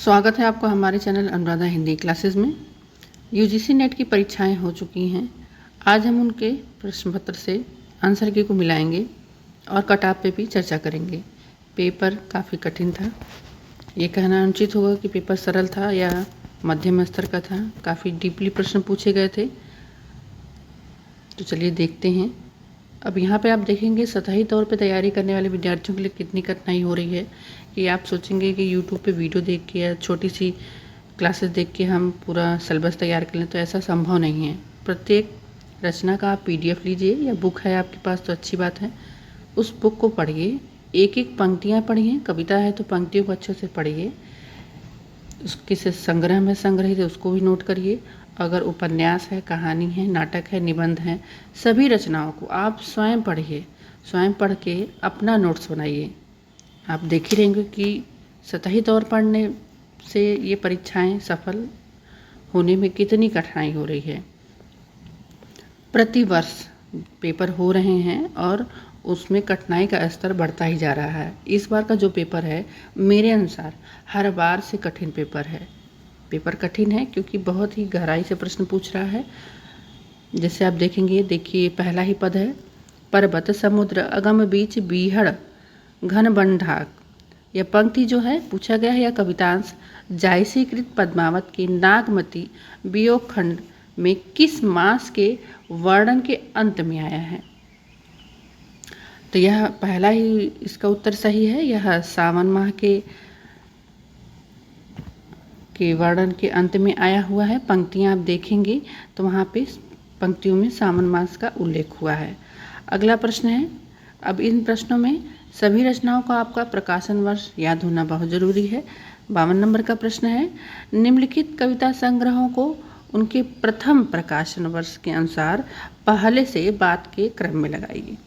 स्वागत है आपको हमारे चैनल अनुराधा हिंदी क्लासेस में। यूजीसी नेट की परीक्षाएं हो चुकी हैं। आज हम उनके प्रश्न पत्र से आंसर की को मिलाएंगे और कट-ऑफ पे भी चर्चा करेंगे। पेपर काफ़ी कठिन था। ये कहना अनुचित होगा कि पेपर सरल था या मध्यम स्तर का था। काफ़ी डीपली प्रश्न पूछे गए थे। तो चलिए देखते हैं। अब यहाँ पे आप देखेंगे सतही तौर पे तैयारी करने वाले विद्यार्थियों के लिए कितनी कठिनाई हो रही है कि आप सोचेंगे कि यूट्यूब पे वीडियो देख के या छोटी सी क्लासेस देख के हम पूरा सिलेबस तैयार कर लें, तो ऐसा संभव नहीं है। प्रत्येक रचना का आप पीडीएफ लीजिए या बुक है आपके पास तो अच्छी बात है। उस बुक को पढ़िए, एक एक पंक्तियाँ पढ़िए। कविता है तो पंक्तियों को अच्छे से पढ़िए। उसके से संग्रह में संग्रहित है उसको भी नोट करिए। अगर उपन्यास है, कहानी है, नाटक है, निबंध है, सभी रचनाओं को आप स्वयं पढ़िए। स्वयं पढ़ के अपना नोट्स बनाइए। आप देख ही रहेंगे कि सतही तौर पढ़ने से ये परीक्षाएं सफल होने में कितनी कठिनाई हो रही है। प्रतिवर्ष पेपर हो रहे हैं और उसमें कठिनाई का स्तर बढ़ता ही जा रहा है। इस बार का जो पेपर है मेरे अनुसार हर बार से कठिन पेपर है। पेपर कठिन है क्योंकि बहुत ही गहराई से प्रश्न पूछ रहा है। जैसे आप देखेंगे, देखिए पहला ही पद है, पर्वत समुद्र अगम बीच बीहड़ घन बन ढाक। यह पंक्ति जो है पूछा गया है या कवितांश जायसीकृत पद्मावत के नागमती वियोग खंड में किस मास के वर्णन के अंत में आया है। तो यह पहला ही इसका उत्तर सही है। यह सावन माह के वर्णन के अंत में आया हुआ है। पंक्तियां आप देखेंगे तो वहाँ पे पंक्तियों में सावन मास का उल्लेख हुआ है। अगला प्रश्न है, अब इन प्रश्नों में सभी रचनाओं का आपका प्रकाशन वर्ष याद होना बहुत ज़रूरी है। 52 नंबर का प्रश्न है, निम्नलिखित कविता संग्रहों को उनके प्रथम प्रकाशन वर्ष के अनुसार पहले से बाद के क्रम में लगाइए।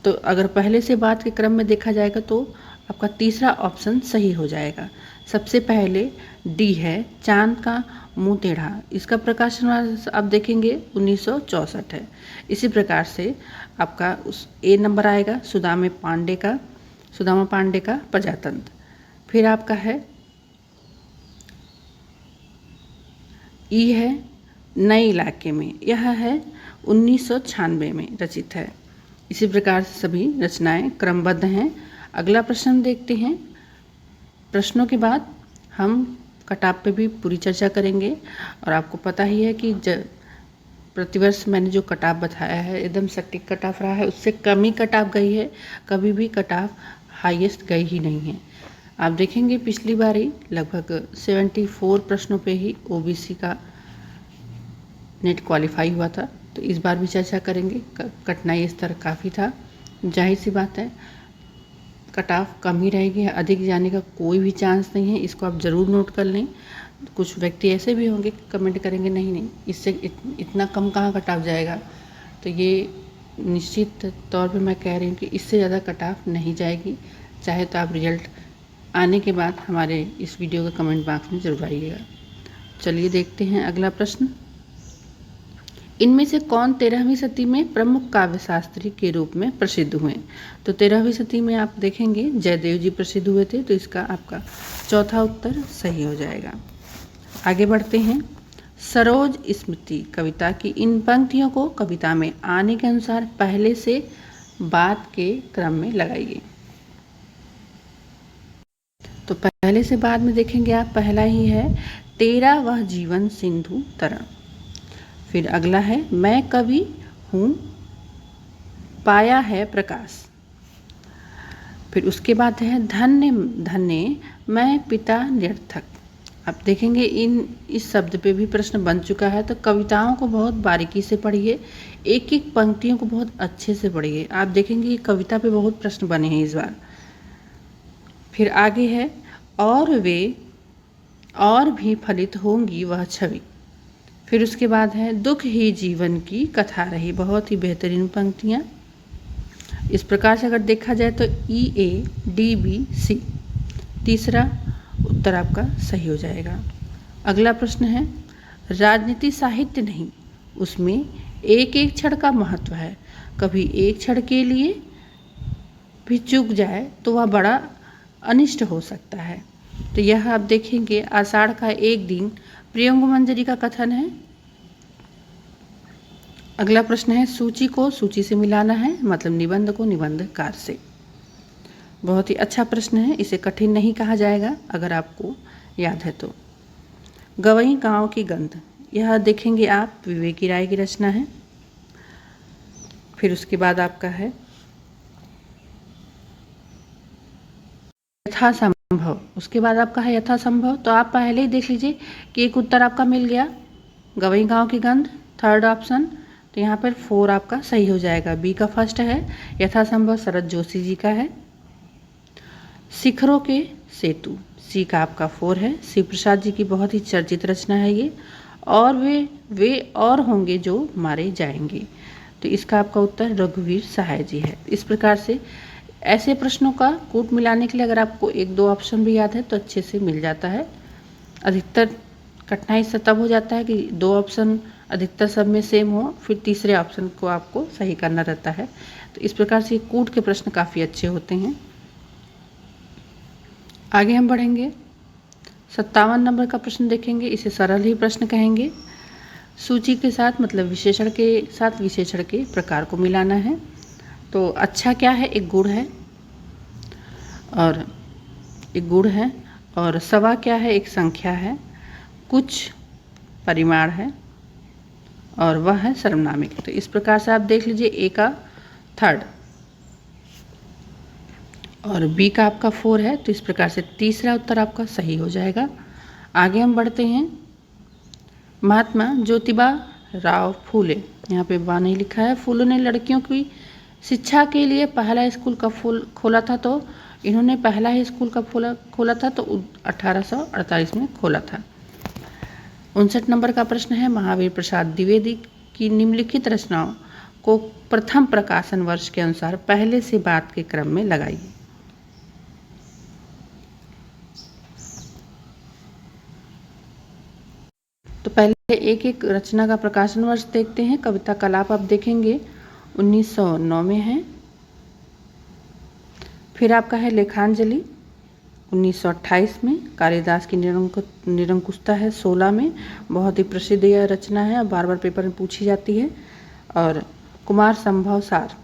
तो अगर पहले से बाद के क्रम में देखा जाएगा तो आपका तीसरा ऑप्शन सही हो जाएगा। सबसे पहले डी है, चांद का मुंह टेढ़ा। इसका प्रकाशन वर्ष आप देखेंगे 1964 है। इसी प्रकार से आपका उस ए नंबर आएगा सुदामा पांडे का प्रजातंत्र। फिर आपका है ई है, नए इलाके में। यह है 1996 में रचित है। इसी प्रकार से सभी रचनाएं क्रमबद्ध हैं। अगला प्रश्न देखते हैं। प्रश्नों के बाद हम कट-ऑफ पे भी पूरी चर्चा करेंगे। और आपको पता ही है कि प्रतिवर्ष मैंने जो कट-ऑफ बताया है एकदम सटीक कट-ऑफ रहा है, उससे कम ही कट-ऑफ गई है। कभी भी कट-ऑफ हाईएस्ट गई ही नहीं है। आप देखेंगे पिछली बार ही लगभग 74 प्रश्नों पे ही ओबीसी का नेट क्वालिफाई हुआ था। तो इस बार भी चर्चा करेंगे। कठिनाई स्तर काफ़ी था। जाहिर सी बात है कट-ऑफ कम ही रहेगी, अधिक जाने का कोई भी चांस नहीं है। इसको आप ज़रूर नोट कर लें। कुछ व्यक्ति ऐसे भी होंगे कमेंट करेंगे नहीं इससे इतना कम कहाँ कट-ऑफ जाएगा। तो ये निश्चित तौर पे मैं कह रही हूँ कि इससे ज़्यादा कट-ऑफ नहीं जाएगी। चाहे तो आप रिजल्ट आने के बाद हमारे इस वीडियो के कमेंट बॉक्स में ज़रूर आइएगा। चलिए देखते हैं अगला प्रश्न। इनमें से कौन 13वीं सदी में प्रमुख काव्य शास्त्री के रूप में प्रसिद्ध हुए। तो 13वीं सदी में आप देखेंगे जयदेव जी प्रसिद्ध हुए थे। तो इसका आपका चौथा उत्तर सही हो जाएगा। आगे बढ़ते हैं। सरोज स्मृति कविता की इन पंक्तियों को कविता में आने के अनुसार पहले से बाद के क्रम में लगाइए। तो पहले से बाद में देखेंगे आप, पहला ही है, तेरा वह जीवन सिंधु तरण। फिर अगला है, मैं कवि हूँ पाया है प्रकाश। फिर उसके बाद है, धन्य धन्य मैं पिता निरर्थक। आप देखेंगे इस शब्द पे भी प्रश्न बन चुका है। तो कविताओं को बहुत बारीकी से पढ़िए, एक एक पंक्तियों को बहुत अच्छे से पढ़िए। आप देखेंगे ये कविता पे बहुत प्रश्न बने हैं इस बार। फिर आगे है, और वे और भी फलित होंगी वह छवि। फिर उसके बाद है, दुख ही जीवन की कथा रही। बहुत ही बेहतरीन पंक्तियाँ। इस प्रकार से अगर देखा जाए तो EADBC तीसरा उत्तर आपका सही हो जाएगा। अगला प्रश्न है, राजनीति साहित्य नहीं, उसमें एक एक क्षण का महत्व है। कभी एक क्षण के लिए भी चूक जाए तो वह बड़ा अनिष्ट हो सकता है। तो यह आप देखेंगे आषाढ़ का एक दिन प्रियंग मंजरी का कथन है। अगला प्रश्न है सूची को सूची से मिलाना है, मतलब निबंध को निबंधकार से। बहुत ही अच्छा प्रश्न है, इसे कठिन नहीं कहा जाएगा अगर आपको याद है तो। गवई गांव की गंध, यह देखेंगे आप विवेकी राय की रचना है। फिर उसके बाद आपका है यथासंभव, उसके बाद आपका है यथासंभव। तो आप पहले ही देख लीजिए कि एक उत्तर आपका मिल गया, गवई गांव की गंध, थर्ड ऑप्शन। तो यहाँ पर 4 आपका सही हो जाएगा। बी का फर्स्ट है यथासंभव, शरद जोशी जी का है। शिखरों के सेतु, सी का आपका 4 है, शिव प्रसाद जी की बहुत ही चर्चित रचना है ये। और वे और होंगे जो मारे जाएंगे, तो इसका आपका उत्तर रघुवीर सहाय जी है। इस प्रकार से ऐसे प्रश्नों का कूट मिलाने के लिए अगर आपको 1-2 ऑप्शन भी याद है तो अच्छे से मिल जाता है। अधिकतर कठिनाई से तब हो जाता है कि 2 ऑप्शन अधिकतर सब में सेम हो, फिर तीसरे ऑप्शन को आपको सही करना रहता है। तो इस प्रकार से कूट के प्रश्न काफ़ी अच्छे होते हैं। आगे हम बढ़ेंगे, 57 नंबर का प्रश्न देखेंगे। इसे सरल ही प्रश्न कहेंगे। सूची के साथ मतलब विशेषण के साथ विशेषण के प्रकार को मिलाना है। तो अच्छा क्या है, एक गुण है, और सवा क्या है, एक संख्या है, कुछ परिमाण है, और वह है सर्वनामिक। तो इस प्रकार से आप देख लीजिए, ए का थर्ड और बी का आपका 4 है। तो इस प्रकार से तीसरा उत्तर आपका सही हो जाएगा। आगे हम बढ़ते हैं, महात्मा ज्योतिबा राव फूले, यहाँ पे बा नहीं लिखा है। फूले ने लड़कियों की शिक्षा के लिए पहला स्कूल कब खोला था, तो इन्होंने पहला ही स्कूल कब खोला था, तो 1848 में खोला था। 59 नंबर का प्रश्न है, महावीर प्रसाद द्विवेदी की निम्नलिखित रचनाओं को प्रथम प्रकाशन वर्ष के अनुसार पहले से बाद के क्रम में लगाइए। तो पहले एक एक रचना का प्रकाशन वर्ष देखते हैं। कविता कलाप आप देखेंगे 1909 में है। फिर आपका है लेखांजलि 1928 में। कालिदास की निरंकुशता है 16 में, बहुत ही प्रसिद्ध यह रचना है, बार बार पेपर में पूछी जाती है। और कुमार संभव सार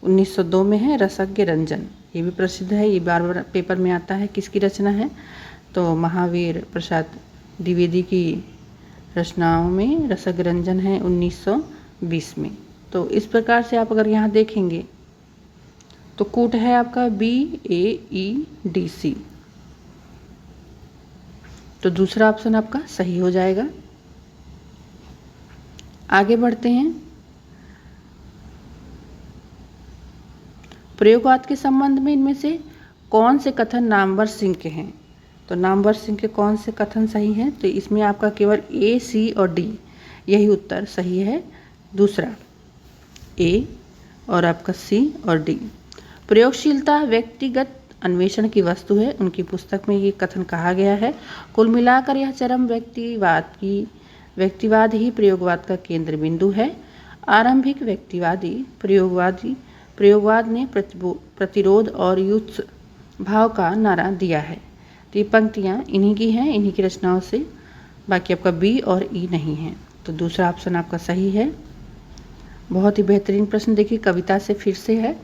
1902 में है। रसज्ञ रंजन, ये भी प्रसिद्ध है, ये बार बार पेपर में आता है, किसकी रचना है, तो महावीर प्रसाद द्विवेदी की रचनाओं में रसज्ञ रंजन है 1920 में। तो इस प्रकार से आप अगर यहाँ देखेंगे तो कूट है आपका BAEDC, तो दूसरा ऑप्शन आपका सही हो जाएगा। आगे बढ़ते हैं, प्रयोगवाद के संबंध में इनमें से कौन से कथन नामवर सिंह के हैं, तो नामवर सिंह के कौन से कथन सही हैं, तो इसमें आपका केवल A, C और D यही उत्तर सही है। दूसरा A और आपका C और D। प्रयोगशीलता व्यक्तिगत अन्वेषण की वस्तु है, उनकी पुस्तक में ये कथन कहा गया है। कुल मिलाकर यह चरम व्यक्तिवाद ही प्रयोगवाद का केंद्र बिंदु है। आरंभिक व्यक्तिवादी प्रयोगवाद ने प्रतिरोध और युद्ध भाव का नारा दिया है। तो ये पंक्तियाँ इन्हीं की हैं, इन्हीं की रचनाओं से, बाकी आपका B और E नहीं है। तो दूसरा ऑप्शन आपका सही है। बहुत ही बेहतरीन प्रश्न देखिए, कविता से फिर से है।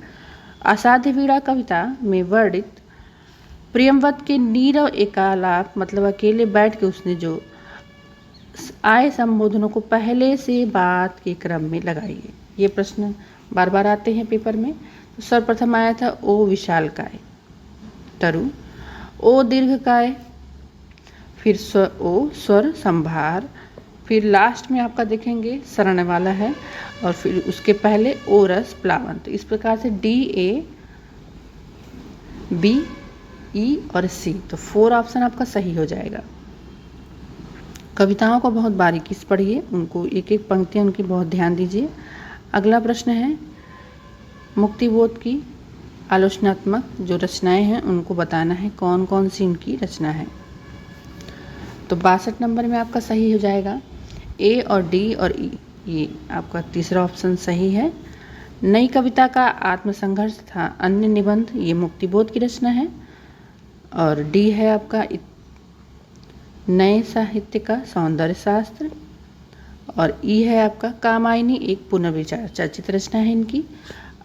असाध्य वीणा कविता में वर्णित प्रियमवत के नीरव एकालाप, मतलब अकेले बैठ के उसने जो आए संबोधनों को पहले से बाद के क्रम में लगाइए। ये प्रश्न बार बार आते हैं पेपर में। तो सर्वप्रथम आया था ओ विशालकाय तरु, ओ दीर्घकाय, फिर स्वर संभार, फिर लास्ट में आपका देखेंगे शरण वाला है, और फिर उसके पहले ओ रस प्लावन। तो इस प्रकार से D, A, B, E और C, तो 4 ऑप्शन आपका सही हो जाएगा। कविताओं को बहुत बारीकी से पढ़िए, उनको एक एक पंक्तियाँ उनकी बहुत ध्यान दीजिए। अगला प्रश्न है, मुक्तिबोध की आलोचनात्मक जो रचनाएं हैं उनको बताना है कौन कौन सी उनकी रचना है। तो 62 नंबर में आपका सही हो जाएगा A और D और E, ये आपका तीसरा ऑप्शन सही है। नई कविता का आत्मसंघर्ष था अन्य निबंध, ये मुक्तिबोध की रचना है। और डी है आपका नए साहित्य का सौंदर्य शास्त्र। और ई है आपका कामायनी एक पुनर्विचार चर्चित रचना है इनकी।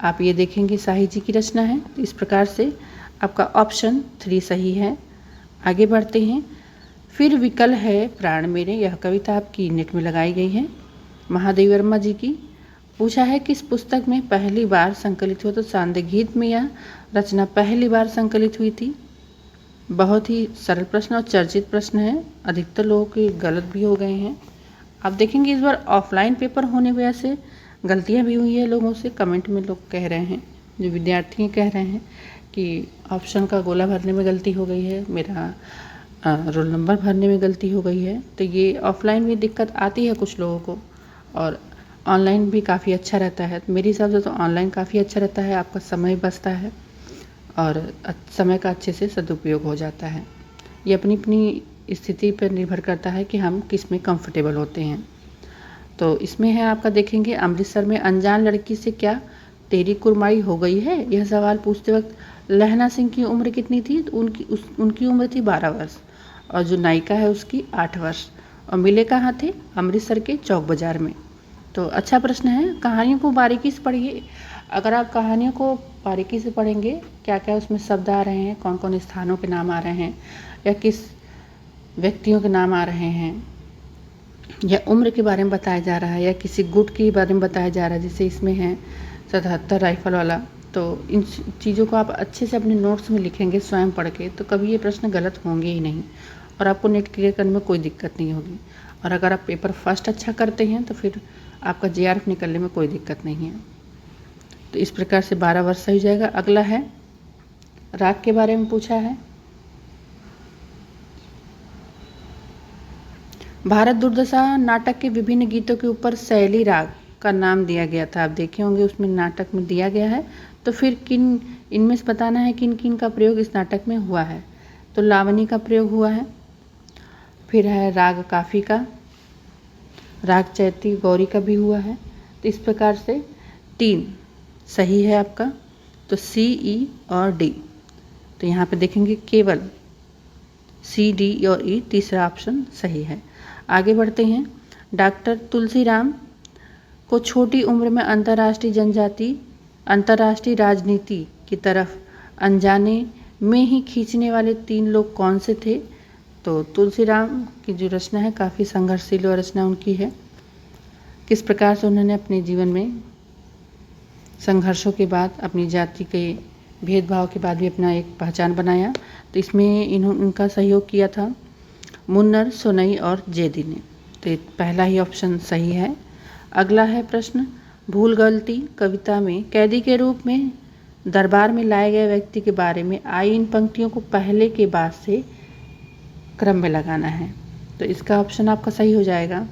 आप ये देखेंगे शाही जी की रचना है। तो इस प्रकार से आपका ऑप्शन 3 सही है। आगे बढ़ते हैं। फिर विकल है प्राण मेरे, यह कविता आपकी नेट में लगाई गई है, महादेवी वर्मा जी की। पूछा है किस पुस्तक में पहली बार संकलित हुआ, तो सांदीपनि में यह रचना पहली बार संकलित हुई थी। बहुत ही सरल प्रश्न और चर्चित प्रश्न है, अधिकतर लोगों के गलत भी हो गए हैं। आप देखेंगे इस बार ऑफलाइन पेपर होने वजह से गलतियां भी हुई है लोगों से। कमेंट में लोग कह रहे हैं, जो विद्यार्थी कह रहे हैं कि ऑप्शन का गोला भरने में गलती हो गई है, मेरा रोल नंबर भरने में गलती हो गई है। तो ये ऑफलाइन में दिक्कत आती है कुछ लोगों को, और ऑनलाइन भी काफ़ी अच्छा रहता है। तो मेरे हिसाब से तो ऑनलाइन काफ़ी अच्छा रहता है, आपका समय बचता है और समय का अच्छे से सदुपयोग हो जाता है। ये अपनी अपनी स्थिति पर निर्भर करता है कि हम किस में कंफर्टेबल होते हैं। तो इसमें है आपका देखेंगे, अमृतसर में अनजान लड़की से क्या तेरी कुरमाई हो गई है, यह सवाल पूछते वक्त लहना सिंह की उम्र कितनी थी, तो उनकी उम्र थी 12 वर्ष, और जो नायिका है उसकी 8 वर्ष, और मिले कहाँ थे, अमृतसर के चौक बाज़ार में। तो अच्छा प्रश्न है। कहानियों को बारीकी से पढ़िए। अगर आप कहानियों को बारीकी से पढ़ेंगे, क्या क्या उसमें शब्द आ रहे हैं, कौन कौन स्थानों के नाम आ रहे हैं, या किस व्यक्तियों के नाम आ रहे हैं, या उम्र के बारे में बताया जा रहा है, या किसी गुट के बारे में बताया जा रहा है, जैसे इसमें है 77 राइफल वाला। तो इन चीज़ों को आप अच्छे से अपने नोट्स में लिखेंगे स्वयं पढ़ के, तो कभी ये प्रश्न गलत होंगे ही नहीं, और आपको नेट क्लियर करने में कोई दिक्कत नहीं होगी। और अगर आप पेपर फर्स्ट अच्छा करते हैं तो फिर आपका JRF निकलने में कोई दिक्कत नहीं है। तो इस प्रकार से 12 वर्ष सही हो जाएगा। अगला है राग के बारे में पूछा है। भारत दुर्दशा नाटक के विभिन्न गीतों के ऊपर शैली राग का नाम दिया गया था। आप देखे होंगे उसमें नाटक में दिया गया है। तो फिर किन इनमें से बताना है किन किन का प्रयोग इस नाटक में हुआ है। तो लावनी का प्रयोग हुआ है, फिर है राग काफ़ी का, राग चैती गौरी का भी हुआ है। तो इस प्रकार से 3 सही है आपका, तो C, E और D। तो यहाँ पे देखेंगे केवल C, D और E, तीसरा ऑप्शन सही है। आगे बढ़ते हैं। डॉक्टर तुलसीराम को छोटी उम्र में अंतर्राष्ट्रीय राजनीति की तरफ अनजाने में ही खींचने वाले 3 लोग कौन से थे। तो तुलसीराम की जो रचना है काफ़ी संघर्षशील रचना उनकी है। किस प्रकार से उन्होंने अपने जीवन में संघर्षों के बाद, अपनी जाति के भेदभाव के बाद भी अपना एक पहचान बनाया। तो इसमें इनका सहयोग किया था मुन्नर, सोनई और जेदी ने। तो पहला ही ऑप्शन सही है। अगला है प्रश्न, भूल गलती कविता में कैदी के रूप में दरबार में लाए गए व्यक्ति के बारे में आई इन पंक्तियों को पहले के बाद से क्रम में लगाना है। तो इसका ऑप्शन आपका सही हो जाएगा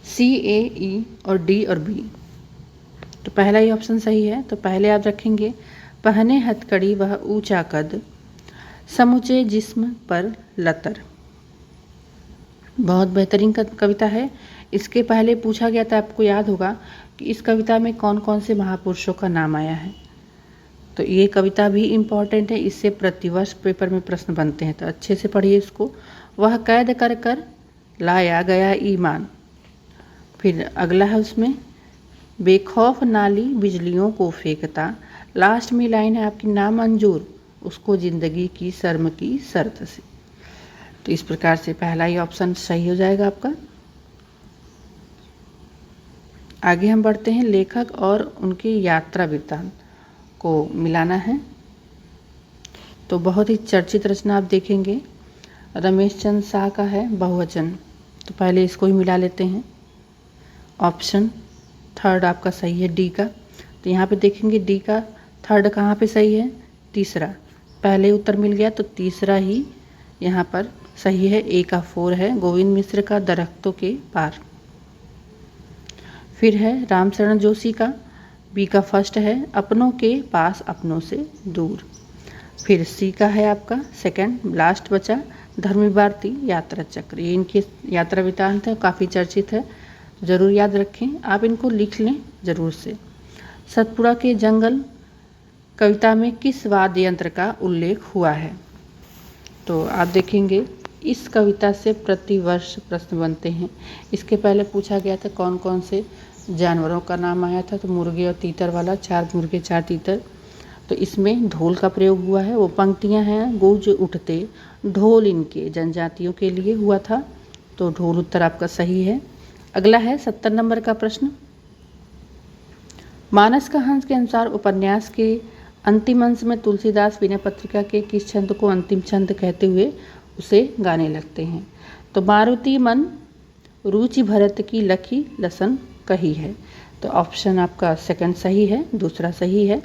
C, A, E और D और B। तो पहला ही ऑप्शन सही है। तो पहले आप रखेंगे, पहने हथकड़ी वह ऊंचा कद, समूचे जिस्म पर लतर। बहुत बेहतरीन कविता है। इसके पहले पूछा गया था, आपको याद होगा कि इस कविता में कौन कौन से महापुरुषों का नाम आया है। तो ये कविता भी इम्पॉर्टेंट है, इससे प्रतिवर्ष पेपर में प्रश्न बनते हैं, तो अच्छे से पढ़िए इसको। वह कैद कर कर लाया गया ईमान। फिर अगला है उसमें, बेखौफ नाली बिजलियों को फेंकता। लास्ट में लाइन है आपकी, नामंजूर उसको जिंदगी की शर्म की शर्त से। तो इस प्रकार से पहला ही ऑप्शन सही हो जाएगा आपका। आगे हम बढ़ते हैं, लेखक और उनकी यात्रा वृत्तांत को मिलाना है। तो बहुत ही चर्चित रचना आप देखेंगे, रमेश चंद्र शाह का है बहुवचन। तो पहले इसको ही मिला लेते हैं। ऑप्शन 3 आपका सही है, D का। तो यहाँ पे देखेंगे D का 3 कहाँ पे सही है, तीसरा। पहले उत्तर मिल गया तो तीसरा ही यहाँ पर सही है। A का 4 है, गोविंद मिश्र का दरख्तों के पार। फिर है रामचरण जोशी का, B का 1 है, अपनों के पास अपनों से दूर। फिर C का है आपका 2, लास्ट बचा धर्मी भारती यात्रा चक्र। ये इनके यात्रा वृत्तांत है, काफ़ी चर्चित है, ज़रूर याद रखें। आप इनको लिख लें ज़रूर से। सतपुड़ा के जंगल कविता में किस वाद्य यंत्र का उल्लेख हुआ है? तो आप देखेंगे इस कविता से प्रतिवर्ष प्रश्न बनते हैं। इसके पहले पूछा गया था कौन कौन से जानवरों का नाम आया था, तो मुर्गे और तीतर वाला, 4 मुर्गे 4 तीतर। तो इसमें ढोल का प्रयोग हुआ है। वो पंक्तियां हैं, गूंज उठते ढोल इनके जनजातियों के लिए हुआ था, तो ढोल उत्तर आपका सही है। अगला है 70 नंबर का प्रश्न। मानस का हंस के अनुसार उपन्यास के अंतिम अंश में तुलसीदास विनय पत्रिका के किस छंद को अंतिम छंद कहते हुए उसे गाने लगते हैं? तो मारुति मन रुचि भरत की लखी लसन कही है। तो ऑप्शन आपका सेकंड सही है, दूसरा सही है।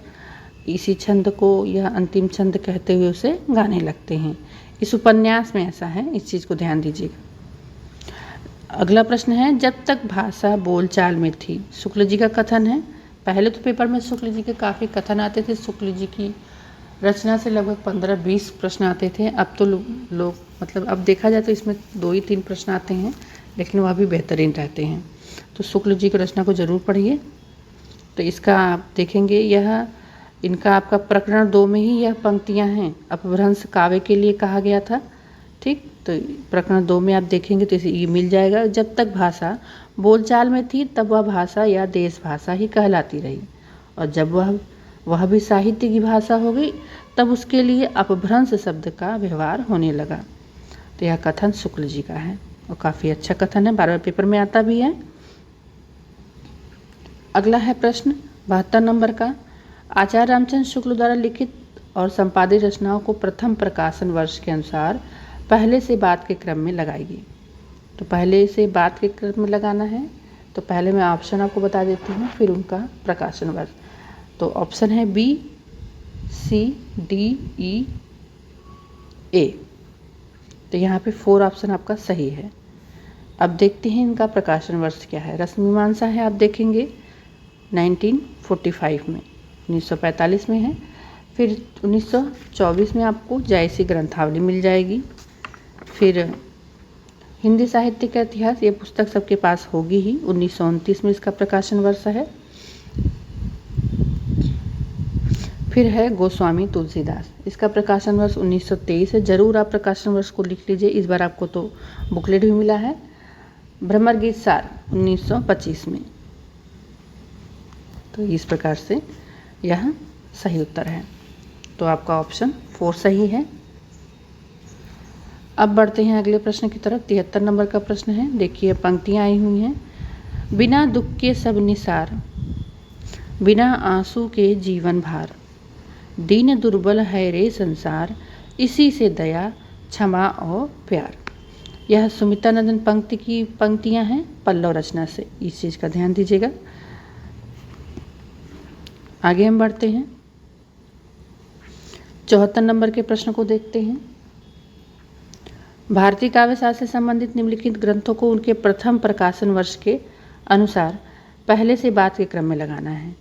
इसी छंद को यह अंतिम छंद कहते हुए उसे गाने लगते हैं। इस उपन्यास में ऐसा है, इस चीज़ को ध्यान दीजिएगा। अगला प्रश्न है, जब तक भाषा बोलचाल में थी, शुक्ल जी का कथन है। पहले तो पेपर में शुक्ल जी के काफ़ी कथन आते थे। शुक्ल जी की रचना से लगभग 15-20 प्रश्न आते थे। अब तो लोग मतलब अब देखा जाए तो इसमें 2 ही 3 प्रश्न आते हैं, लेकिन वह भी बेहतरीन रहते हैं। तो शुक्ल जी की रचना को ज़रूर पढ़िए। तो इसका आप देखेंगे, यह इनका आपका प्रकरण 2 में ही यह पंक्तियां हैं। अपभ्रंश काव्य के लिए कहा गया था, ठीक। तो प्रकरण 2 में आप देखेंगे तो इसे ये मिल जाएगा। जब तक भाषा बोलचाल में थी तब वह भाषा या देश भाषा ही कहलाती रही, और जब वह भी साहित्य की भाषा हो गई तब उसके लिए अपभ्रंश शब्द का व्यवहार होने लगा। तो यह कथन शुक्ल जी का है और काफ़ी अच्छा कथन है, 12वें पेपर में आता भी है। अगला है प्रश्न 72 नंबर का। आचार्य रामचंद्र शुक्ल द्वारा लिखित और संपादित रचनाओं को प्रथम प्रकाशन वर्ष के अनुसार पहले से बाद के क्रम में लगाइए। तो पहले से बाद के क्रम में लगाना है, तो पहले मैं ऑप्शन आपको बता देती हूँ, फिर उनका प्रकाशन वर्ष। तो ऑप्शन है बी, सी, डी, ई, ए। तो यहाँ पे 4 ऑप्शन आपका सही है। अब देखते हैं इनका प्रकाशन वर्ष क्या है। रसमीमांसा है, आप देखेंगे 1945 में, 1945 में है। फिर 1924 में आपको जायसी ग्रंथावली मिल जाएगी। फिर हिंदी साहित्य का इतिहास, ये पुस्तक सबके पास होगी ही, 1929 में इसका प्रकाशन वर्ष है। फिर है गोस्वामी तुलसीदास, इसका प्रकाशन वर्ष 1923 है। जरूर आप प्रकाशन वर्ष को लिख लीजिए, इस बार आपको तो बुकलेट भी मिला है। भ्रमर गीत सार 1925 में। तो इस प्रकार से यह सही उत्तर है। तो आपका ऑप्शन 4 सही है। अब बढ़ते हैं अगले प्रश्न की तरफ। 73 नंबर का प्रश्न है, देखिए पंक्तियां आई हुई हैं। बिना दुख के सब निसार, बिना आंसू के जीवन भार, दीन दुर्बल है रे संसार, इसी से दया क्षमा और प्यार। यह सुमित्रानंदन पंक्ति की पंक्तियां हैं पल्लव रचना से, इस चीज़ का ध्यान दीजिएगा। आगे हम बढ़ते हैं, 74 नंबर के प्रश्न को देखते हैं। भारतीय काव्य शास्त्र से संबंधित निम्नलिखित ग्रंथों को उनके प्रथम प्रकाशन वर्ष के अनुसार पहले से बाद के क्रम में लगाना है।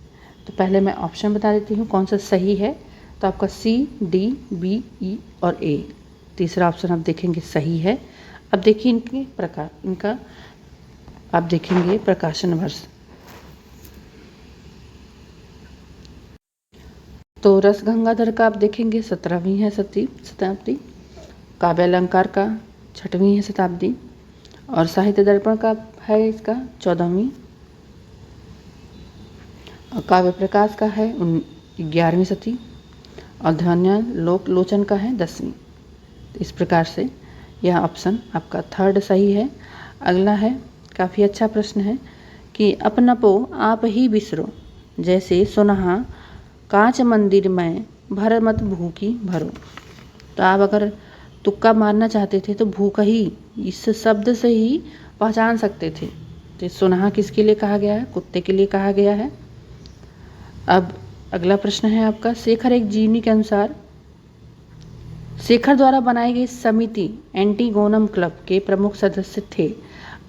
तो पहले मैं ऑप्शन बता देती हूँ कौन सा सही है। तो आपका सी, डी, बी, ई और ए। तीसरा ऑप्शन आप देखेंगे सही है। अब देखिए इनका आप देखेंगे प्रकाशन वर्ष। तो रस गंगाधर का आप देखेंगे 17वीं है शताब्दी, काव्य अलंकार का 6वीं है शताब्दी, और साहित्य दर्पण का है इसका 14वीं, और काव्य प्रकाश का है 11वीं सदी, और ध्वन्य लोचन का है 10वीं। इस प्रकार से यह ऑप्शन आपका 3rd सही है। अगला है, काफ़ी अच्छा प्रश्न है कि अपनपो आप ही बिसरो, जैसे सुनहा कांच मंदिर में भर मत भूखी भरो। तो आप अगर तुक्का मारना चाहते थे तो भूख ही इस शब्द से ही पहचान सकते थे। तो सुनहा किसके लिए कहा गया है? कुत्ते के लिए कहा गया है। अब अगला प्रश्न है आपका, शेखर एक जीवनी के अनुसार शेखर द्वारा बनाई गई समिति एंटीगोनम क्लब के प्रमुख सदस्य थे।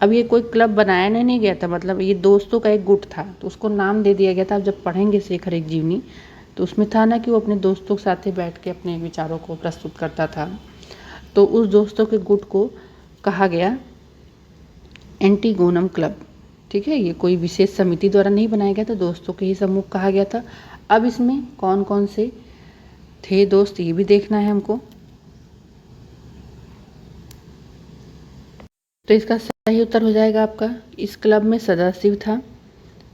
अब ये कोई क्लब बनाया नहीं गया था, मतलब ये दोस्तों का एक गुट था, तो उसको नाम दे दिया गया था। अब जब पढ़ेंगे शेखर एक जीवनी तो उसमें था ना कि वो अपने दोस्तों के साथ बैठ के अपने विचारों को प्रस्तुत करता था। तो उस दोस्तों के गुट को कहा गया एंटीगोनम क्लब, ठीक है। ये कोई विशेष समिति द्वारा नहीं बनाया गया था, दोस्तों के ही समूह कहा गया था। अब इसमें कौन कौन से थे दोस्त ये भी देखना है हमको। तो इसका सही उत्तर हो जाएगा आपका, इस क्लब में सदाशिव था,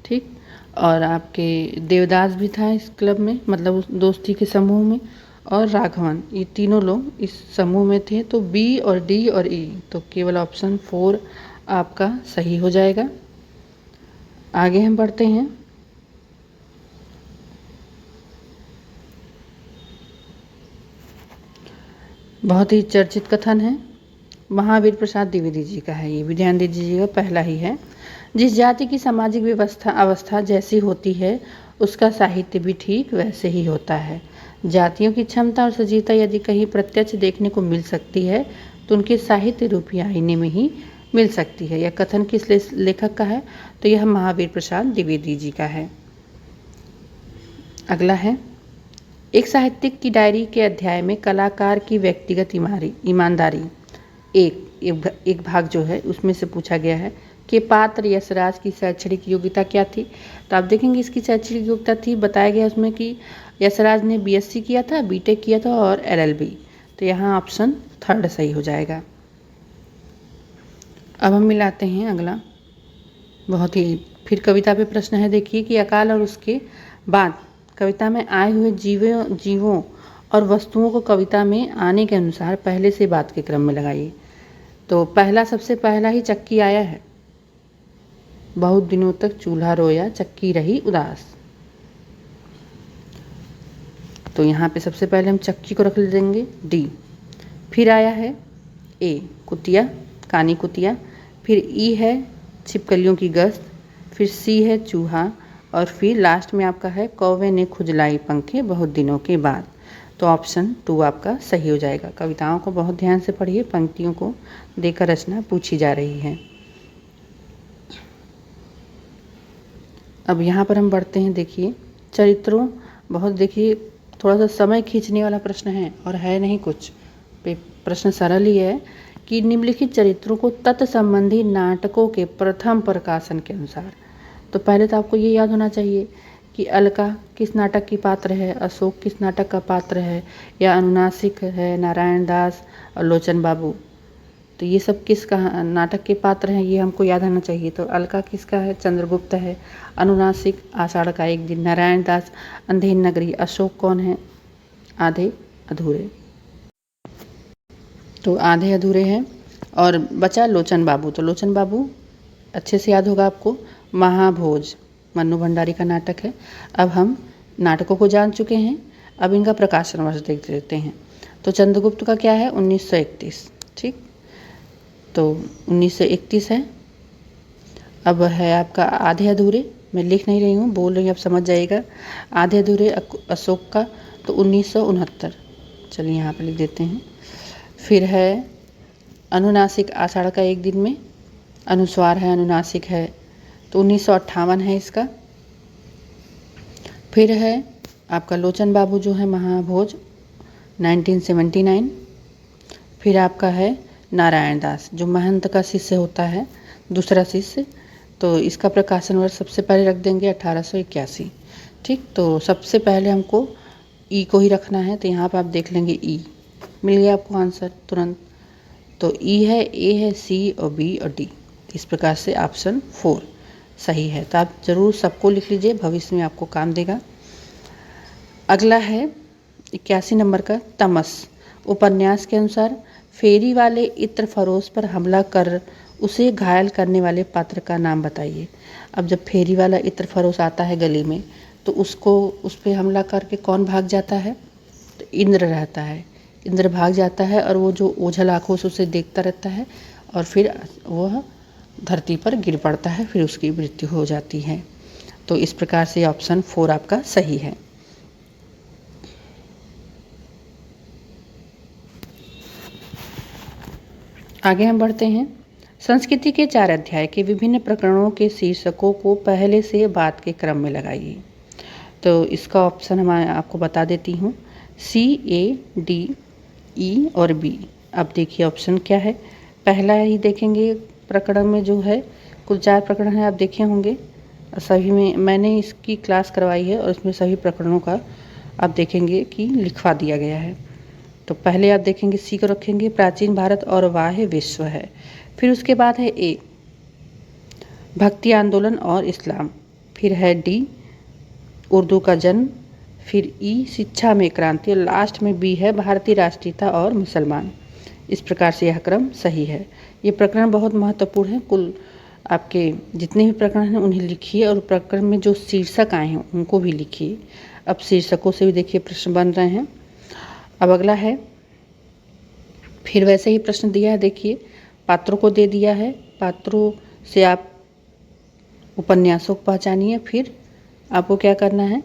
ठीक, और आपके देवदास भी था इस क्लब में, मतलब उस दोस्ती के समूह में, और राघवन, ये तीनों लोग इस समूह में थे। तो बी और डी और ई, तो केवल ऑप्शन 4 आपका सही हो जाएगा। आगे हम बढ़ते हैं। बहुत ही चर्चित कथन है, महावीर प्रसाद द्विवेदी जी का है, ये भी ध्यान दीजिएगा, पहला ही है। जिस जाति की सामाजिक व्यवस्था अवस्था जैसी होती है उसका साहित्य भी ठीक वैसे ही होता है। जातियों की क्षमता और सजीवता यदि कहीं प्रत्यक्ष देखने को मिल सकती है तो उनके साहित्य रूपी आईने में ही मिल सकती है। यह कथन किस लेखक का है? तो यह महावीर प्रसाद द्विवेदी जी का है। अगला है, एक साहित्यिक की डायरी के अध्याय में कलाकार की व्यक्तिगत ईमानदारी एक भाग जो है उसमें से पूछा गया है कि पात्र यशराज की शैक्षणिक योग्यता क्या थी। तो आप देखेंगे इसकी शैक्षणिक योग्यता थी, बताया गया उसमें कि यशराज ने बीएससी किया था, बीटेक किया था और एलएलबी। तो यहाँ ऑप्शन 3 सही हो जाएगा। अब हम मिलाते हैं अगला, बहुत ही फिर कविता पे प्रश्न है, देखिए कि अकाल और उसके बाद कविता में आए हुए जीवों और वस्तुओं को कविता में आने के अनुसार पहले से बाद के क्रम में लगाइए। तो सबसे पहला ही चक्की आया है, बहुत दिनों तक चूल्हा रोया चक्की रही उदास। तो यहाँ पे सबसे पहले हम चक्की को रख देंगे डी। फिर आया है ए कुतिया, कानी कुतिया, फिर ई है छिपकलियों की गश्त, फिर सी है चूहा, और फिर लास्ट में आपका है कौवे ने खुजलाई पंखे बहुत दिनों के बाद। तो ऑप्शन 2 आपका सही हो जाएगा। कविताओं को बहुत ध्यान से पढ़िए, पंक्तियों को देकर रचना पूछी जा रही है। अब यहाँ पर हम बढ़ते हैं, देखिए चरित्रों, बहुत देखिए थोड़ा सा समय खींचने वाला प्रश्न है और है नहीं कुछ, प्रश्न सरल ही है कि निम्नलिखित चरित्रों को तत् संबंधी नाटकों के प्रथम प्रकाशन के अनुसार। तो पहले तो आपको ये याद होना चाहिए कि अलका किस नाटक की पात्र है, अशोक किस नाटक का पात्र है, या अनुनासिक है नारायण दास और लोचन बाबू। तो ये सब किस का नाटक के पात्र हैं ये हमको याद होना चाहिए। तो अलका किसका है? चंद्रगुप्त है। अनुनासिक आषाढ़ का एक दिन, नारायण दास अंधेर नगरी, अशोक कौन है? आधे अधूरे। तो आधे अधूरे हैं। और बचा लोचन बाबू। तो लोचन बाबू अच्छे से याद होगा आपको, महाभोज मन्नू भंडारी का नाटक है। अब हम नाटकों को जान चुके हैं, अब इनका प्रकाशन वर्ष देख लेते हैं। तो चंद्रगुप्त का क्या है? 1931, ठीक। तो 1931 है। अब है आपका आधे अधूरे, मैं लिख नहीं रही हूँ, बोल रही हूँ, आप समझ जाइएगा। आधे अधूरे अशोक का तो 1969, चलिए यहाँ पर लिख देते हैं। फिर है अनुनासिक आषाढ़ का एक दिन में, अनुस्वार है, अनुनासिक है, तो 1958 है इसका। फिर है आपका लोचन बाबू जो है महाभोज 1979। फिर आपका है नारायण दास जो महंत का शिष्य होता है, दूसरा शिष्य, तो इसका प्रकाशन वर्ष सबसे पहले रख देंगे 1881, ठीक। तो सबसे पहले हमको ई को ही रखना है, तो यहाँ पर आप देख लेंगे ई, मिल गया आपको आंसर तुरंत। तो ई है, ए है, सी और बी और डी। इस प्रकार से ऑप्शन 4 सही है। तो आप ज़रूर सबको लिख लीजिए, भविष्य में आपको काम देगा। अगला है 81 नंबर का तमस। उपन्यास के अनुसार फेरी वाले इत्र फरोश पर हमला कर उसे घायल करने वाले पात्र का नाम बताइए। अब जब फेरी वाला इत्र फरोश आता है गली में, तो उसको उस पर हमला करके कौन भाग जाता है? तो इंद्र रहता है। इंद्र भाग जाता है और वो जो ओझल आँखों से उसे देखता रहता है और फिर वह धरती पर गिर पड़ता है, फिर उसकी मृत्यु हो जाती है। तो इस प्रकार से ऑप्शन 4 आपका सही है। आगे हम बढ़ते हैं। संस्कृति के 4 अध्याय के विभिन्न प्रकरणों के शीर्षकों को पहले से बाद के क्रम में लगाइए। तो इसका ऑप्शन मैं आपको बता देती हूँ, सी, ए, डी, ई और बी। अब देखिए ऑप्शन क्या है। पहला ही देखेंगे प्रकरण में जो है, कुल 4 प्रकरण है, आप देखे होंगे। सभी में मैंने इसकी क्लास करवाई है और इसमें सभी प्रकरणों का आप देखेंगे कि लिखवा दिया गया है। तो पहले आप देखेंगे सी को रखेंगे प्राचीन भारत और वाह विश्व है। फिर उसके बाद है ए भक्ति आंदोलन और इस्लाम। फिर है डी उर्दू का जन्म। फिर ई शिक्षा में क्रांति और लास्ट में बी है भारतीय राष्ट्रीयता और मुसलमान। इस प्रकार से यह क्रम सही है। ये प्रकरण बहुत महत्वपूर्ण है। कुल आपके जितने भी प्रकरण हैं उन्हें लिखिए और प्रकरण में जो शीर्षक आए हैं उनको भी लिखिए। अब शीर्षकों से भी देखिए प्रश्न बन रहे हैं। अब अगला है फिर वैसे ही प्रश्न दिया है। देखिए पात्रों को दे दिया है, पात्रों से आप उपन्यासों को पहचानिए। फिर आपको क्या करना है,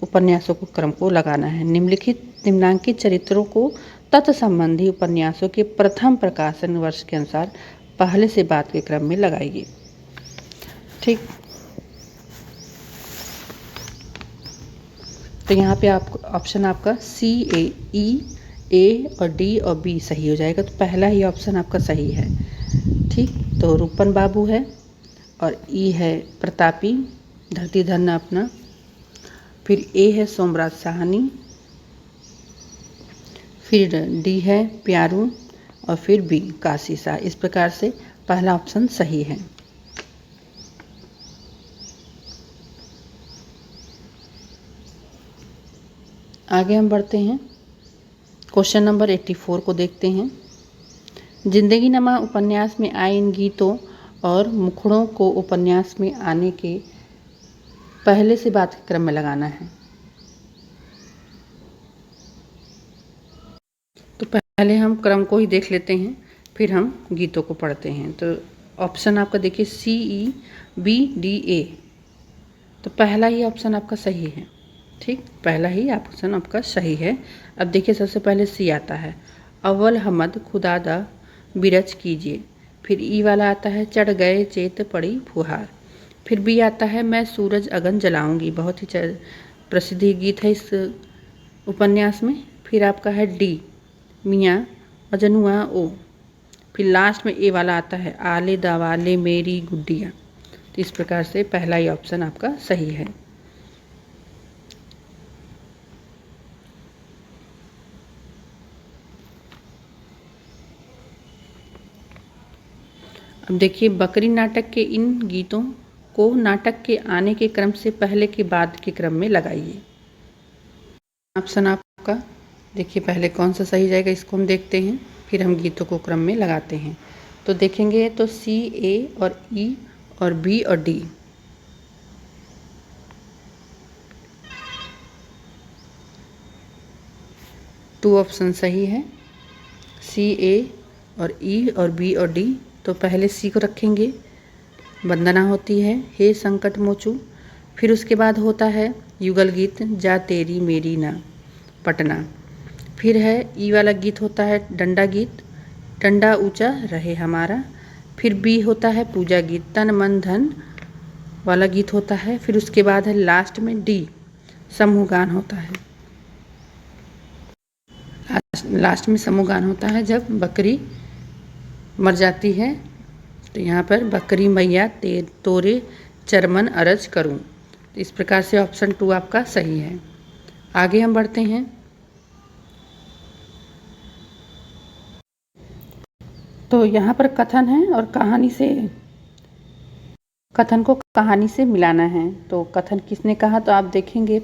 उपन्यासों को क्रम को लगाना है। निम्नांकित चरित्रों को तत्संबंधी उपन्यासों के प्रथम प्रकाशन वर्ष के अनुसार पहले से बाद के क्रम में लगाइए। ठीक, तो यहाँ पे आपको ऑप्शन आपका सी ए और डी और बी सही हो जाएगा। तो पहला ही ऑप्शन आपका सही है। ठीक, तो रूपन बाबू है और ई है प्रतापी धरती धन अपना। फिर ए है सोमराज साहनी। फिर डी है प्यारू और फिर बी काशी शाह। इस प्रकार से पहला ऑप्शन सही है। आगे हम बढ़ते हैं, क्वेश्चन नंबर 84 को देखते हैं। जिंदगी नमा उपन्यास में आए इन गीतों और मुखड़ों को उपन्यास में आने के पहले से बाद के क्रम में लगाना है। तो पहले हम क्रम को ही देख लेते हैं, फिर हम गीतों को पढ़ते हैं। तो ऑप्शन आपका देखिए सी ई बी डी ए। तो पहला ही ऑप्शन आपका सही है। ठीक, पहला ही ऑप्शन आपका सही है। अब देखिए सबसे पहले सी आता है अव्वल हमद खुदादा बिरज कीजिए। फिर ई वाला आता है चढ़ गए चेत पड़ी फुहार। फिर बी आता है मैं सूरज अगन जलाऊंगी, बहुत ही प्रसिद्ध गीत है इस उपन्यास में। फिर आपका है डी मियाँ अजनुआ ओ। फिर लास्ट में ए वाला आता है आले दवाले मेरी गुड्डियाँ। तो इस प्रकार से पहला ही ऑप्शन आपका सही है। अब देखिए बकरी नाटक के इन गीतों को नाटक के आने के क्रम से पहले के बाद के क्रम में लगाइए। ऑप्शन आपका देखिए पहले कौन सा सही जाएगा, इसको हम देखते हैं, फिर हम गीतों को क्रम में लगाते हैं। तो देखेंगे तो सी ए और ई और बी और डी। टू ऑप्शन सही है, सी ए और ई और बी और डी। तो पहले सी को रखेंगे, वंदना होती है हे संकट मोचू। फिर उसके बाद होता है युगल गीत जा तेरी मेरी ना पटना। फिर है ई वाला गीत होता है डंडा गीत डंडा ऊंचा रहे हमारा। फिर बी होता है पूजा गीत तन मन धन वाला गीत होता है। फिर उसके बाद है लास्ट में डी समूह गान होता है। लास्ट में समूह गान होता है जब बकरी मर जाती है। तो यहाँ पर बकरी मैया तोरे चरमन अरज करूँ। तो इस प्रकार से ऑप्शन टू आपका सही है। आगे हम बढ़ते हैं। तो यहाँ पर कथन है और कथन को कहानी से मिलाना है। तो कथन किसने कहा, तो आप देखेंगे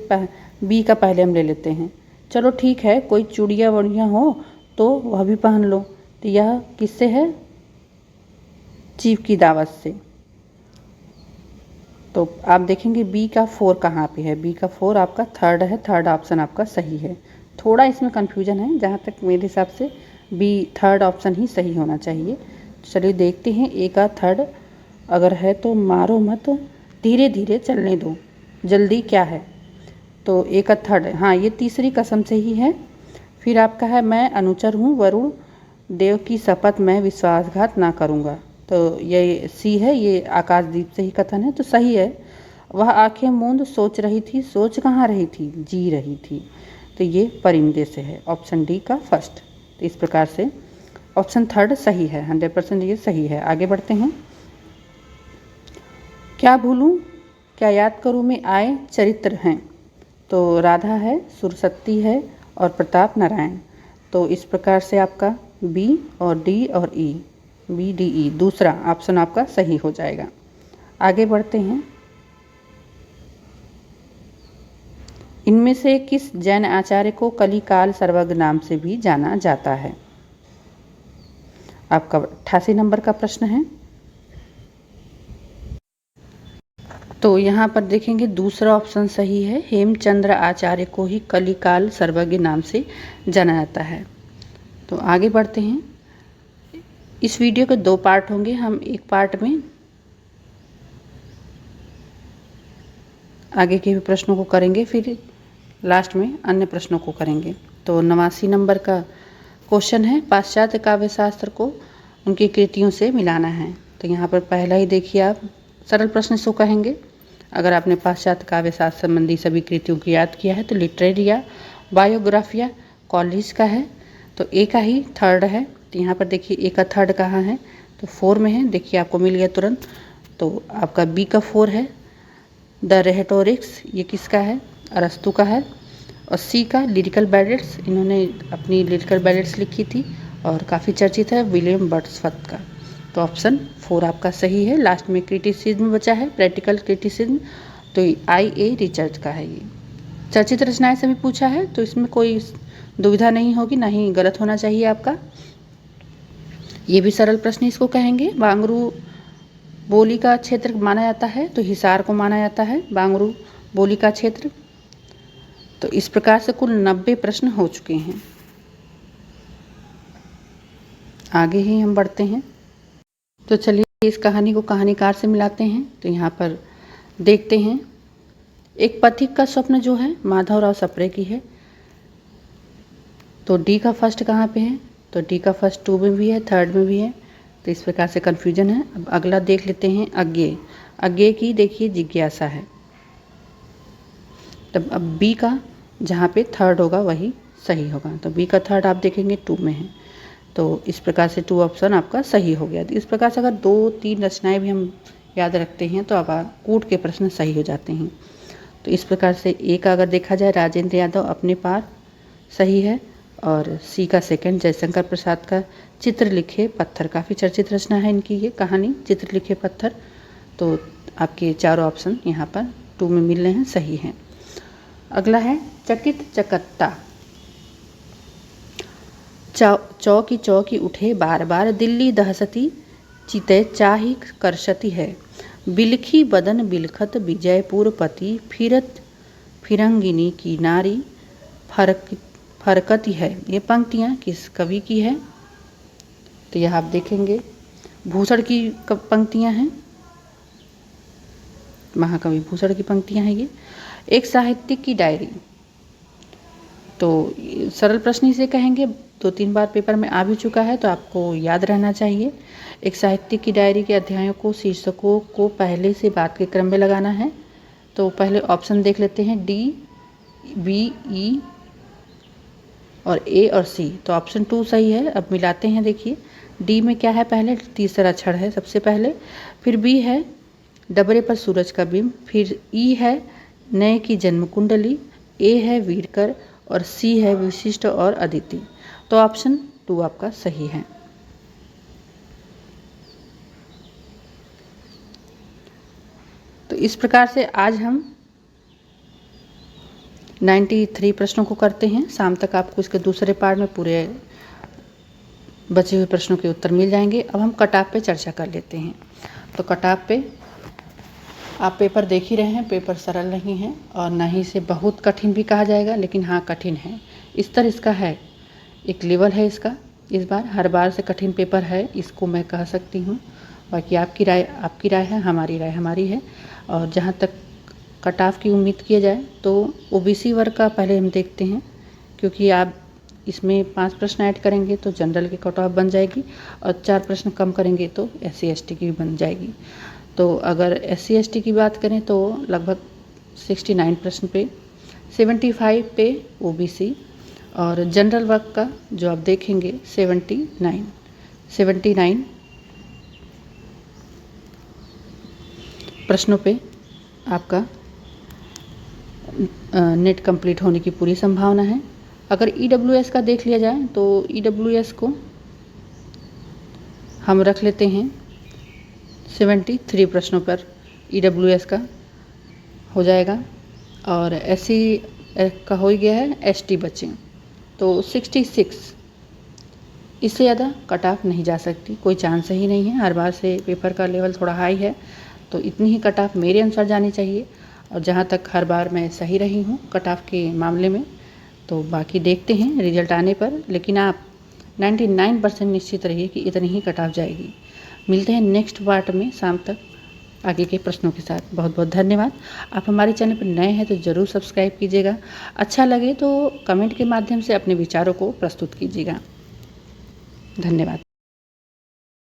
बी का पहले हम ले लेते हैं। चलो ठीक है, कोई चूड़िया वड़िया हो तो वह भी पहन लो। तो यह किससे है, चीफ की दावत से। तो आप देखेंगे बी का 4 कहाँ पे है, बी का 4 आपका थर्ड है, थर्ड ऑप्शन आपका सही है। थोड़ा इसमें कन्फ्यूजन है, जहाँ तक मेरे हिसाब से बी थर्ड ऑप्शन ही सही होना चाहिए। चलिए देखते हैं ए का थर्ड अगर है तो मारो मत धीरे धीरे चलने दो जल्दी क्या है। तो ए का थर्ड है, हाँ ये तीसरी कसम से ही है। फिर आपका है मैं अनुचर हूँ वरुण देव की शपथ मैं विश्वासघात ना करूँगा। तो ये सी है, ये आकाशदीप से ही कथन है, तो सही है। वह आंखें मूंद सोच रही थी, सोच कहाँ रही थी, जी रही थी। तो ये परिंदे से है, ऑप्शन डी का फर्स्ट। तो इस प्रकार से ऑप्शन थर्ड सही है, 100% ये सही है। आगे बढ़ते हैं। क्या याद करूँ में आए चरित्र हैं? तो राधा है, सुरसती है और प्रताप नारायण। तो इस प्रकार से आपका बी और डी और ई, बी डी ई दूसरा ऑप्शन आपका सही हो जाएगा। आगे बढ़ते हैं। इनमें से किस जैन आचार्य को कलिकाल सर्वज्ञ नाम से भी जाना जाता है? आपका 88 नंबर का प्रश्न है। तो यहाँ पर देखेंगे दूसरा ऑप्शन सही है, हेमचंद्र आचार्य को ही कलिकाल सर्वज्ञ नाम से जाना जाता है। तो आगे बढ़ते हैं। इस वीडियो के 2 पार्ट होंगे, हम एक पार्ट में आगे के भी प्रश्नों को करेंगे, फिर लास्ट में अन्य प्रश्नों को करेंगे। तो 89 नंबर का क्वेश्चन है, पाश्चात्य काव्य शास्त्र को उनकी कृतियों से मिलाना है। तो यहाँ पर पहला ही देखिए, आप सरल प्रश्न इसको कहेंगे। अगर आपने पाश्चात्य काव्य शास्त्र संबंधी सभी कृतियों को याद किया है तो लिटरेरिया, बायोग्राफिया कॉलेज का है, तो ए का ही थर्ड है। तो यहाँ पर देखिए ए का थर्ड कहाँ है, तो 4 में है। देखिए आपको मिल गया तुरंत। तो आपका बी का 4 है, द रेहेटोरिक्स, ये किसका है? अरस्तु का है। और सी का लिरिकल बैलेट्स, इन्होंने अपनी लिरिकल बैलेट्स लिखी थी और काफ़ी चर्चित है, विलियम वर्ड्सवर्थ का। तो ऑप्शन 4 आपका सही है। लास्ट में क्रिटिसिज्म बचा है, प्रैक्टिकल क्रिटिसिज्म, तो आई ए रिचर्ड का है। ये चर्चित रचनाएं से भी पूछा है, तो इसमें कोई दुविधा नहीं होगी, ना ही गलत होना चाहिए आपका। ये भी सरल प्रश्न इसको कहेंगे। बांगरू बोली का क्षेत्र माना जाता है, तो हिसार को माना जाता है बांगरू बोली का क्षेत्र। तो इस प्रकार से कुल 90 प्रश्न हो चुके हैं। आगे ही हम बढ़ते हैं। तो चलिए इस कहानी को कहानीकार से मिलाते हैं। तो यहाँ पर देखते हैं, एक पथिक का स्वप्न जो है माधवराव सप्रे की है। तो डी का फर्स्ट कहाँ पे है? तो डी का फर्स्ट 2 में भी है, 3rd में भी है। तो इस प्रकार से कन्फ्यूजन है। अब अगला देख लेते हैं, अज्ञेय। अज्ञेय की देखिए जिज्ञासा है। तब अब बी का जहाँ पे 3rd होगा वही सही होगा। तो बी का 3rd आप देखेंगे 2 में है। तो इस प्रकार से 2 ऑप्शन आपका सही हो गया। तो इस प्रकार से अगर 2-3 रचनाएं भी हम याद रखते हैं तो अब कूट के प्रश्न सही हो जाते हैं। तो इस प्रकार से ए का अगर देखा जाए राजेंद्र यादव अपने पार सही है, और सी का 2nd जयशंकर प्रसाद का चित्र लिखे पत्थर, काफ़ी चर्चित रचना है इनकी ये कहानी, चित्र लिखे पत्थर। तो आपके चारों ऑप्शन यहाँ पर 2 में मिल रहे हैं, सही हैं। अगला है चकित चकत्ता। चौकी चौकी उठे बार बार, दिल्ली दहसती चिते चाही करसती है। बिलखी बदन बिलखत विजयपुर पति, फिरत फिरंगिनी की नारी फरकती है। ये पंक्तियाँ किस कवि की है? तो यह आप देखेंगे भूषण की पंक्तियाँ हैं, महाकवि भूषण की पंक्तियाँ हैं ये। एक साहित्यिक की डायरी, तो सरल प्रश्न इसे कहेंगे, 2-3 बार पेपर में आ भी चुका है तो आपको याद रहना चाहिए। एक साहित्यिक की डायरी के अध्यायों को, शीर्षकों को पहले से बात के क्रम में लगाना है। तो पहले ऑप्शन देख लेते हैं, डी, बी, ई और ए और सी। तो ऑप्शन 2 सही है। अब मिलाते हैं, देखिए डी में क्या है? पहले तीसरा क्षण है सबसे पहले, फिर बी है डबरे पर सूरज का बिंब, फिर ई है नए की जन्म कुंडली, ए है वीरकर और सी है विशिष्ट और अदिति। तो ऑप्शन 2 आपका सही है। तो इस प्रकार से आज हम 93 प्रश्नों को करते हैं। शाम तक आपको इसके दूसरे पार्ट में पूरे बचे हुए प्रश्नों के उत्तर मिल जाएंगे। अब हम कटऑफ पे चर्चा कर लेते हैं। तो कटऑफ पे आप पेपर देख ही रहे हैं, पेपर सरल नहीं है और ना ही इसे बहुत कठिन भी कहा जाएगा, लेकिन हाँ कठिन है। स्तर इसका है, एक लेवल है इसका। इस बार हर बार से कठिन पेपर है, इसको मैं कह सकती हूँ। बाकी आपकी राय है, हमारी राय हमारी है। और जहाँ तक कट ऑफ की उम्मीद किया जाए तो ओबीसी वर्ग का पहले हम देखते हैं, क्योंकि आप इसमें 5 प्रश्न ऐड करेंगे तो जनरल की कट ऑफ बन जाएगी, और 4 प्रश्न कम करेंगे तो SC ST की भी बन जाएगी। तो अगर SC ST की बात करें तो लगभग 69 प्रश्न पे, 75 पे ओबीसी, और जनरल वर्ग का जो आप देखेंगे 79 प्रश्नों पे आपका नेट कंप्लीट होने की पूरी संभावना है। अगर EWS का देख लिया जाए तो EWS को हम रख लेते हैं 73 प्रश्नों पर EWS का हो जाएगा, और SC का हो गया है, ST बचे तो 66। इससे ज़्यादा कट ऑफ नहीं जा सकती, कोई चांस ही नहीं है। हर बार से पेपर का लेवल थोड़ा हाई है, तो इतनी ही कट ऑफ मेरे अनुसार जानी चाहिए। और जहाँ तक हर बार मैं सही रही हूँ कट ऑफ के मामले में, तो बाकी देखते हैं रिजल्ट आने पर, लेकिन आप 99% निश्चित रहिए कि इतनी ही कट ऑफ जाएगी। मिलते हैं नेक्स्ट पार्ट में शाम तक आगे के प्रश्नों के साथ। बहुत बहुत धन्यवाद। आप हमारे चैनल पर नए हैं तो ज़रूर सब्सक्राइब कीजिएगा। अच्छा लगे तो कमेंट के माध्यम से अपने विचारों को प्रस्तुत कीजिएगा। धन्यवाद।